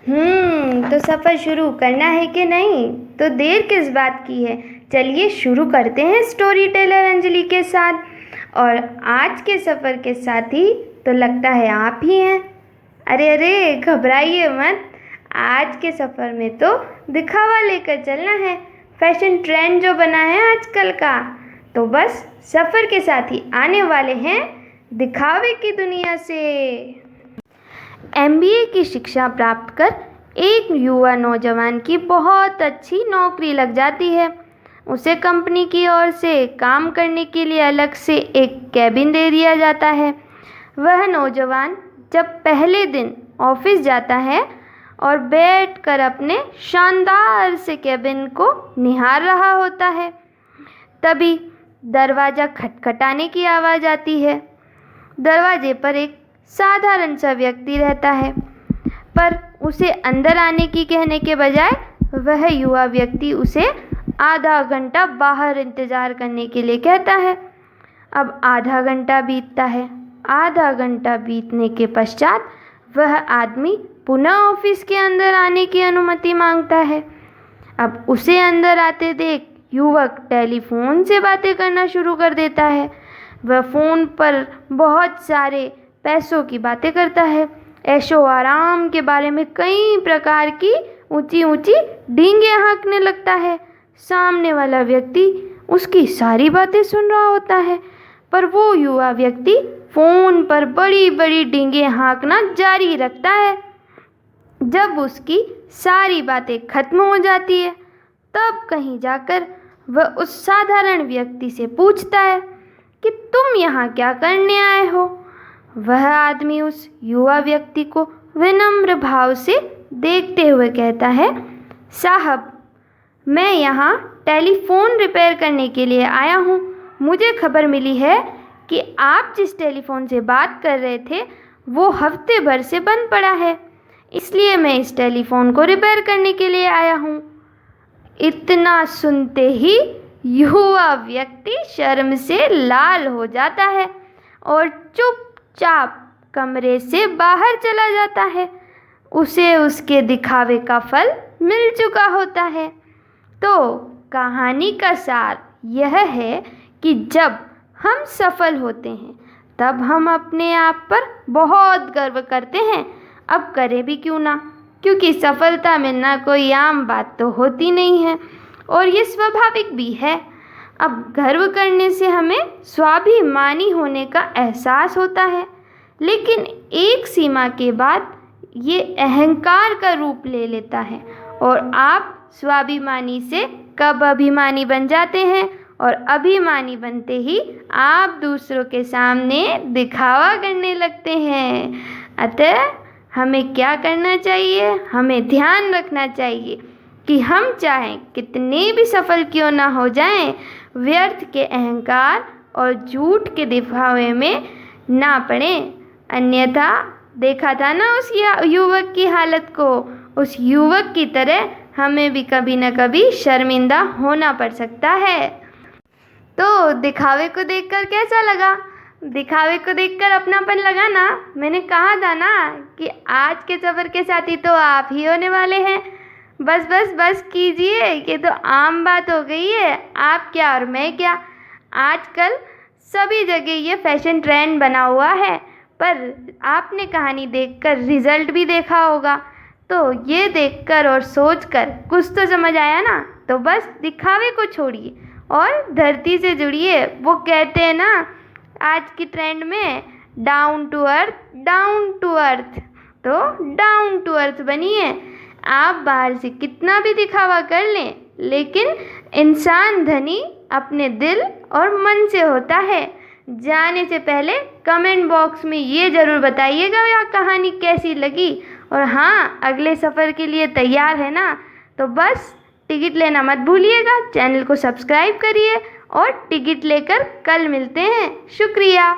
तो सफ़र शुरू करना है कि नहीं? तो देर किस बात की है, चलिए शुरू करते हैं स्टोरी टेलर अंजलि के साथ। और आज के सफ़र के साथी तो लगता है आप ही हैं। अरे घबराइए मत, आज के सफ़र में तो दिखावा लेकर चलना है, फैशन ट्रेंड जो बना है आजकल का। तो बस सफ़र के साथी आने वाले हैं दिखावे की दुनिया से। MBA की शिक्षा प्राप्त कर एक युवा नौजवान की बहुत अच्छी नौकरी लग जाती है। उसे कंपनी की ओर से काम करने के लिए अलग से एक कैबिन दे दिया जाता है। वह नौजवान जब पहले दिन ऑफिस जाता है और बैठकर अपने शानदार से कैबिन को निहार रहा होता है, तभी दरवाज़ा खटखटाने की आवाज़ आती है। दरवाजे पर एक साधारण सा व्यक्ति रहता है, पर उसे अंदर आने की कहने के बजाय वह युवा व्यक्ति उसे आधा घंटा बाहर इंतज़ार करने के लिए कहता है। अब आधा घंटा बीतता है। आधा घंटा बीतने के पश्चात वह आदमी पुनः ऑफिस के अंदर आने की अनुमति मांगता है। अब उसे अंदर आते देख युवक टेलीफोन से बातें करना शुरू कर देता है। वह फ़ोन पर बहुत सारे पैसों की बातें करता है, ऐशो आराम के बारे में कई प्रकार की ऊंची ऊंची डींगे हाँकने लगता है। सामने वाला व्यक्ति उसकी सारी बातें सुन रहा होता है, पर वो युवा व्यक्ति फ़ोन पर बड़ी बड़ी डींगे हाँकना जारी रखता है। जब उसकी सारी बातें खत्म हो जाती है, तब कहीं जाकर वह उस साधारण व्यक्ति से पूछता है कि तुम यहाँ क्या करने आए हो? वह आदमी उस युवा व्यक्ति को विनम्र भाव से देखते हुए कहता है, साहब, मैं यहाँ टेलीफोन रिपेयर करने के लिए आया हूँ। मुझे खबर मिली है कि आप जिस टेलीफोन से बात कर रहे थे वो हफ्ते भर से बंद पड़ा है, इसलिए मैं इस टेलीफोन को रिपेयर करने के लिए आया हूँ। इतना सुनते ही युवा व्यक्ति शर्म से लाल हो जाता है और चुपचाप कमरे से बाहर चला जाता है। उसे उसके दिखावे का फल मिल चुका होता है। तो कहानी का सार यह है कि जब हम सफल होते हैं तब हम अपने आप पर बहुत गर्व करते हैं। अब करें भी क्यों ना, क्योंकि सफलता मिलना कोई आम बात तो होती नहीं है और ये स्वाभाविक भी है। अब गर्व करने से हमें स्वाभिमानी होने का एहसास होता है, लेकिन एक सीमा के बाद ये अहंकार का रूप ले लेता है और आप स्वाभिमानी से कब अभिमानी बन जाते हैं और अभिमानी बनते ही आप दूसरों के सामने दिखावा करने लगते हैं। अतः हमें क्या करना चाहिए? हमें ध्यान रखना चाहिए कि हम चाहें कितने भी सफल क्यों ना हो जाएं, व्यर्थ के अहंकार और झूठ के दिखावे में ना पड़ें। अन्यथा देखा था ना उस युवक की हालत को, उस युवक की तरह हमें भी कभी न कभी शर्मिंदा होना पड़ सकता है। तो दिखावे को देखकर कैसा लगा? दिखावे को देखकर अपनापन लगा ना? मैंने कहा था ना कि आज के सफ़र के साथी तो आप ही होने वाले हैं। बस कीजिए, ये तो आम बात हो गई है, आप क्या और मैं क्या। आजकल सभी जगह ये फैशन ट्रेंड बना हुआ है, पर आपने कहानी देखकर रिज़ल्ट भी देखा होगा, तो ये देखकर और सोचकर कुछ तो समझ आया ना। तो बस दिखावे को छोड़िए और धरती से जुड़िए। वो कहते हैं ना आज की ट्रेंड में डाउन टू अर्थ, तो डाउन टू अर्थ बनिए। आप बाहर से कितना भी दिखावा कर लें, लेकिन इंसान धनी अपने दिल और मन से होता है। जाने से पहले कमेंट बॉक्स में ये ज़रूर बताइएगा यह कहानी कैसी लगी। और हाँ, अगले सफ़र के लिए तैयार है ना? तो बस टिकट लेना मत भूलिएगा, चैनल को सब्सक्राइब करिए और टिकट लेकर कल मिलते हैं। शुक्रिया।